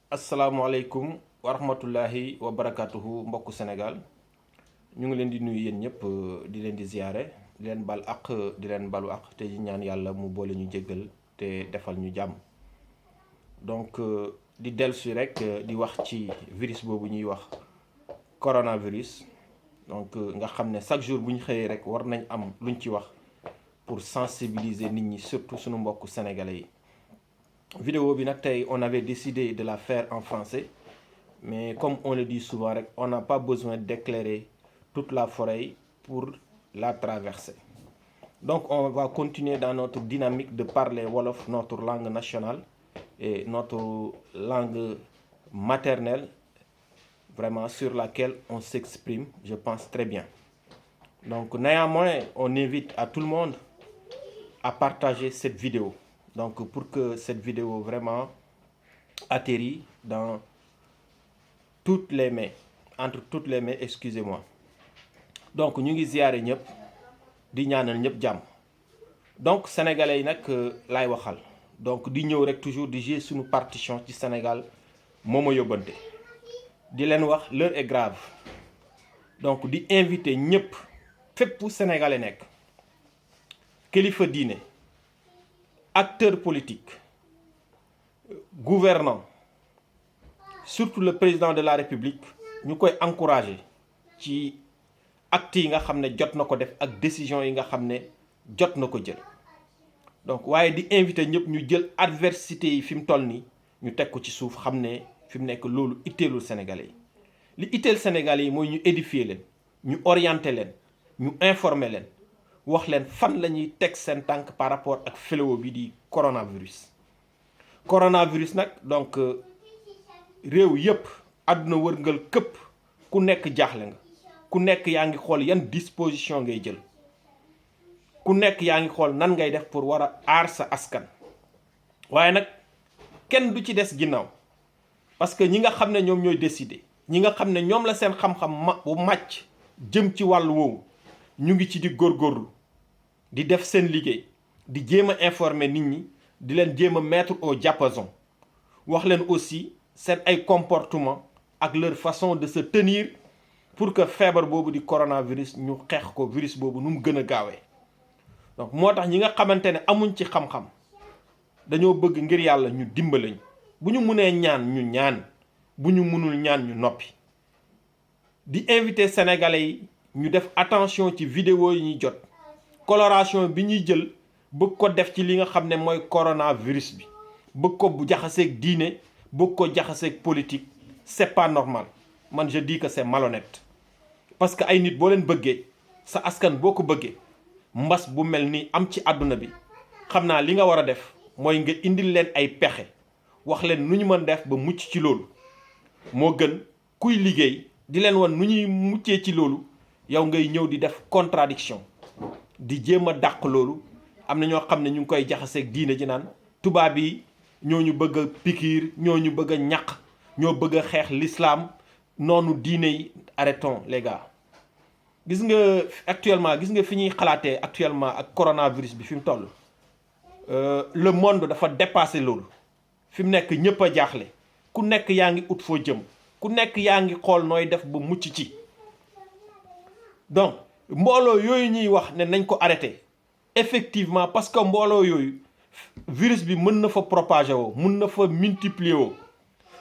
asalaamaaleykum wa rahmatullahi wa barakatuhu mbokku Sénégal ñu ngi leen di nuyu yéen ñëpp di leen di ziyaare di leen bal ak di leen balu ak te ñaan yàlla mu boole ñu jéggal te defal ñu jàmm donc di dellusi rek di wax ci virus boobu ñuy wax coronavirus donc nga xam ne chaque jour bu ñu xëyee rek war nañ am luñ ci wax pour sensibiliser nit ñi surtout suñu mbokku sénégalais yi. Vidéo bi nag tey on avait décidé de la faire en français mais comme on le dit souvent rek on n'a pas besoin d'éclairer toute la forêt pour la traverser. Donc on va continuer dans notre dynamique de parler wolof, notre langue nationale et notre langue maternelle, vraiment sur laquelle on s'exprime, je pense très bien. Donc néanmoins, on invite à tout le monde à partager cette vidéo. Donc pour que cette vidéo vraiment atterrit dans toutes les mains, entre toutes les mains, excusez-moi. Donc ñu ngi ziyaare ñëpp di ñaanal ñëpp jàmm. Donc sénégalais yi nag laay waxal donc di ñëw rek toujours di jouer suñu partition ci Sénégal moo ma yóbbante di leen wax l'heure est grave donc di inviter ñëpp fépp sénégalais nekk kilifa diine acteurs politiques, gouvernants, surtout le président de la République, ñu koy encourager ci actes yi nga xam ne jot na ko def ak décision yi nga xam ne jot na ko jël. Donc waaye di inviter ñëpp ñu jël adversité yi fi mu toll nii ñu teg ko ci suuf xam ne fi mu nekk loolu itteelul Sénégalais yi. li itteel Sénégalais yi mooy ñu édifier leen, ñu orienter leen, ñu informer leen. wax leen fan la ñuy teg seen tànk par rapport ak fléau bi di coronavirus nag donc réew yëpp àdduna wërngal këpp ku nekk jaaxle nga ku nekk yaa ngi xool yan disposition ngay jël ku nekk yaa ngi xool nan ngay def pour war a aar sa askan waaye nag kenn du ci des ginnaaw parce que ñi nga xam ne ñoom ñooy décider ñi nga xam ne ñoom la seen xam-xam màcc jëm ci wàllu woowu ñu ngi ci di góorgóorlu di def seen liggéey di jéem a informer nit ñi di leen jéem a mettre au diapason wax leen aussi seen ay comportement ak leur façon de se tenir pour que feebar boobu di coronavirus ñu xeex ko virus boobu nu mu gën a gaawee. donc moo tax ñi nga xamante ne amuñ ci xam-xam dañoo bëgg ngir yàlla ñu dimbalañ bu ñu mënee ñaan ñu ñaan bu ñu mënul ñaan ñu noppi di inviter sénégalais yi ñu def attention ci vidéo yi ñuy jot. coloration bi ñuy jël bëgg ko def ci li nga xam ne mooy coronavirus bi bëgg ko bu jaxaseeg diine bëgg ko jaxaseeg politique c'est pas normal man je dis que c'est malhonnête parce que ay nit boo leen bëggee sa askan boo ko bëggee mbas bu mel ni am ci àdduna bi xam naa li nga war a def mooy nga indil leen ay pexe wax leen nu ñu mën def ba mucc ci loolu moo gën kuy liggéey di leen wan nu ñuy muccee ci loolu yow ngay ñëw di def contradiction di jéem a dàq loolu am na ñoo xam ne ñu ngi koy jaxaseeg diine ji naan tubaab yi ñoo ñu bëgg a pikiir ñoo ñu bëgg a ñaq ñoo bëgg a xeex l'islam noonu diine yi arrêtons les gars. gis nga actuellement gis nga fi ñuy xalaatee actuellement ak coronavirus bi fi mu toll le monde dafa dépassé loolu fi mu nekk ñëpp a jaaxle ku nekk yaa ngi ut foo jëm ku nekk yaa ngi xool nooy def ba mucc ci donc. mbooloo yooyu ñuy wax ne nañ ko arrêté effectivement parce que mbooloo yooyu virus bi mën na fa propager woo mën na fa multiplier woo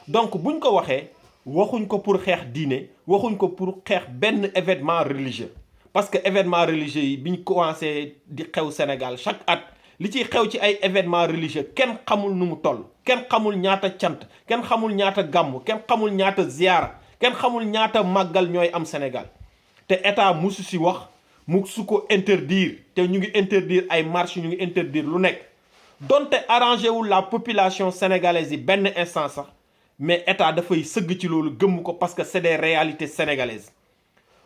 donc buñ ko waxee waxuñ ko pour xeex diine waxuñ ko pour xeex benn événement religieux parce que événement religieux yi biñ commencé di xew Sénégal chaque at li ciy xew ci ay événement religieux kenn xamul nu mu toll kenn xamul ñaata cant kenn xamul ñaata gàmmu kenn xamul ñaata ziyaara kenn xamul ñaata màggal ñooy am Sénégal te état musu si wax musu ko interdire te ñu ngi interdire ay marche ñu ngi interdire lu nekk donte arrangé wul la population sénégalaise yi benn instant sax mais état dafay sëgg ci loolu gëmm ko parce que c'est des réalités sénégalaises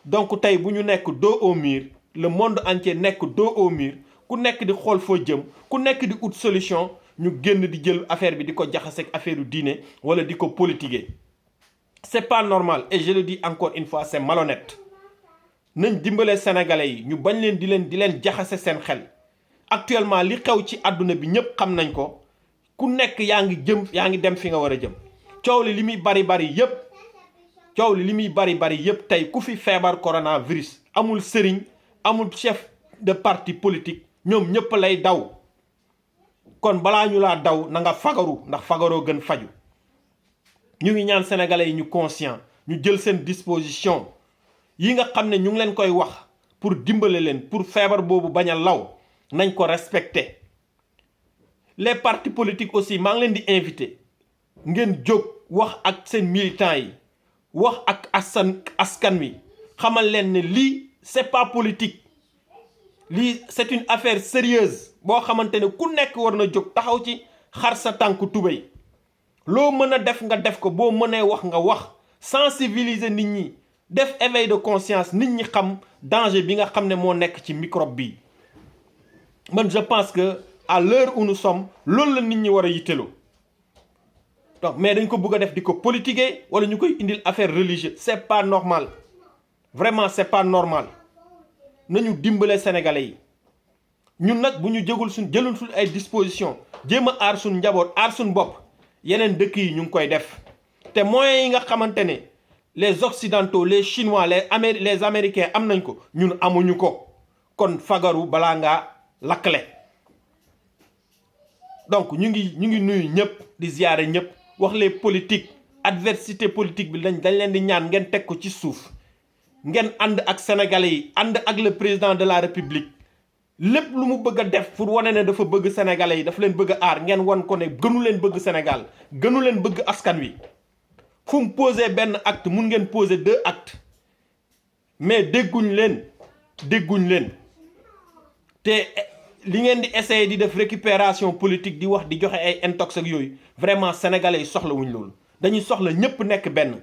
donc tey bu ñu nekk dos au mur le monde entier nekk dos au mur ku nekk di xool foo jëm ku nekk di ut solution ñu génn di jël affaire bi di ko jaxaseeg affaire yu diine wala di ko politiquer c'est pas normal et je le dis encore une fois c'est malhonnête. nañ dimbale sénégalais yi ñu bañ leen di leen jaxase seen xel actuellement li xew ci àdduna bi ñëpp xam nañ ko ku nekk yaa ngi dem fi nga war a jëm coow li muy bari bari yépp tey ku fi feebar coronavirus amul sëriñ amul chef de parti politique ñoom ñëpp lay daw kon balaa ñu laa daw na nga fagaru ndax fagaroo gën faju ñu ngi ñaan sénégalais yi ñu conscient ñu jël seen disposition yi nga xam ne ñu ngi leen koy wax pour dimbale leen pour feebar boobu bañ a law nañ ko respecter les partis politiques aussi maa ngi leen di invité ngeen jóg wax ak seen militants yi wax ak askan wi xamal leen ne lii c'est pas politique lii c'est une affaire sérieuse boo xamante ne ku nekk war na jóg taxaw ci xar sa tànku tubéy loo mën a def nga def ko boo mënee wax nga wax sensibiliser nit ñi def éveil de conscience nit ñi xam danger bi nga xam ne moo nekk ci microbe bi man je pense que à l'heure où nous sommes loolu la nit ñi war a yitteloo donc mais dañ ko bëgg a def di ko politiquer wala ñu koy indil affaire religieuse c'est pas normal vraiment c'est pas normal nañu dimbale sénégalais yi ñun nag bu ñu jëlul suñ ay disposition jéem a aar suñ njaboot aar suñ bopp yeneen dëkk yi ñu ngi koy def te moyens yi nga xamante ne les occidentaux les chinois les américains am nañ ko ñun amuñu ko kon fagaru balaa ngaa lakkale donc ñu ngi nuyu ñëpp di ziyaare ñëpp wax les politiques adversité politique bi dañ leen di ñaan ngeen teg ko ci suuf ngeen ànd ak sénégalais yi ànd ak le président de la république lépp lu mu bëgg a def pour wane ne dafa bëgg sénégalais yi dafa leen bëgg a aar ngeen wan ko ne gënu leen bëgg Sénégal gënu leen bëgg askan wi fu mu posé benn acte mun ngeen posé 2 actes mais dégguñ leen te li ngeen di essayer di def récupération politique di wax di joxe ay intox ak yooyu vraiment sénégalais yi soxlawuñ loolu dañuy soxla ñëpp nekk benn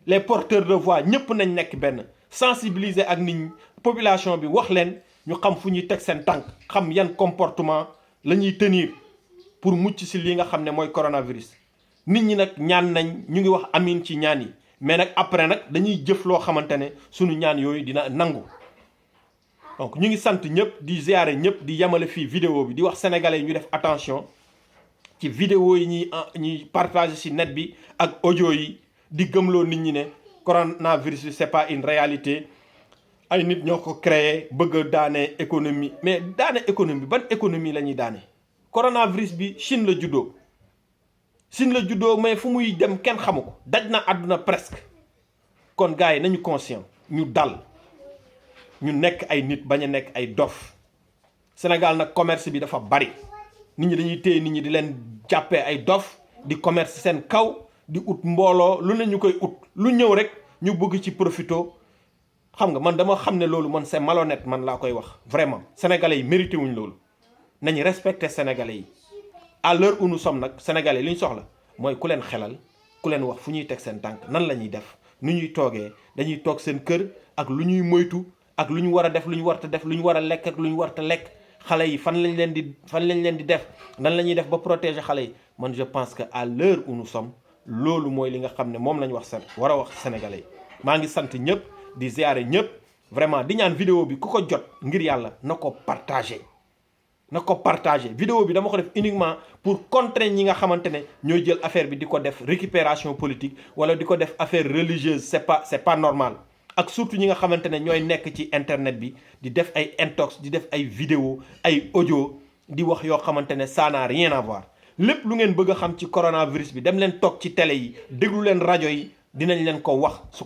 les porteurs de voix ñëpp nañ nekk benn sensibiliser ak nit ñi population bi wax leen ñu xam fu ñuy teg seen tànk xam yan comportement la ñuy tenir pour mucc ci li nga xam ne mooy coronavirus. nit ñi nag ñaan nañ ñu ngi wax amin ci ñaan yi mais nag après nag dañuy jëf loo xamante ne suñu ñaan yooyu dina nangu. donc ñu ngi sant ñëpp di ziare ñëpp di yemale fii vidéo bi di wax sénégalais yi ñu def attention ci vidéo yi ñuy partager ci net bi ak audio yi di gëmloo nit ñi ne coronavirus bi c'est pas une réalité ay nit ñoo ko créé bëgg a daane économie mais daane économie ban économie la ñuy daane. coronavirus bi Chine la juddoo mais fu muy dem kenn xamu ko daj na àdduna presque kon gars yi nañu conscient ñu dal. ñu nekk ay nit bañ a nekk ay dof Sénégal nag commerce bi dafa bari nit ñi dañuy téye nit ñi di leen jàppee ay dof di commerce seen kaw di ut mbooloo lu ne ñu koy ut lu ñëw rek ñu bëgg ci profito xam nga man dama xam ne loolu man c'est malhonnête man laa koy wax vraiment sénégalais yi mérité wuñ loolu nañu respecter sénégalais yi à l'heure où nous sommes nag sénégalais li ñu soxla mooy ku leen xelal ku leen wax fu ñuy teg seen tànk nan la ñuy def nu ñuy toogee dañuy toog seen kër ak lu ñuy moytu ak lu ñu war a def lu ñu warta def lu ñu war a lekk ak lu ñu warta lekk xale yi fan lañ leen di def nan la ñuy def ba protéger xale yi man je pense que à l'heure où nous sommes loolu mooy li nga xam ne moom lañ war a wax sénégalais yi maa ngi sant ñëpp di ziare ñëpp vraiment di ñaan vidéo bi ku ko jot ngir yàlla na ko partager vidéo bi dama ko def uniquement pour contrer ñi nga xamante ne ñooy jël affaire bi di ko def récupération politique wala di ko def affaire religieuse c'est pas normal ak surtout ñi nga xamante ne ñooy nekk ci internet bi di def ay intox di def ay vidéo ay audio di wax yoo xamante ne ça n'a rien à voir lépp lu ngeen bëgg a xam ci coronavirus bi dem leen toog ci télé yi déglu leen rajo yi dinañ leen ko wax su ko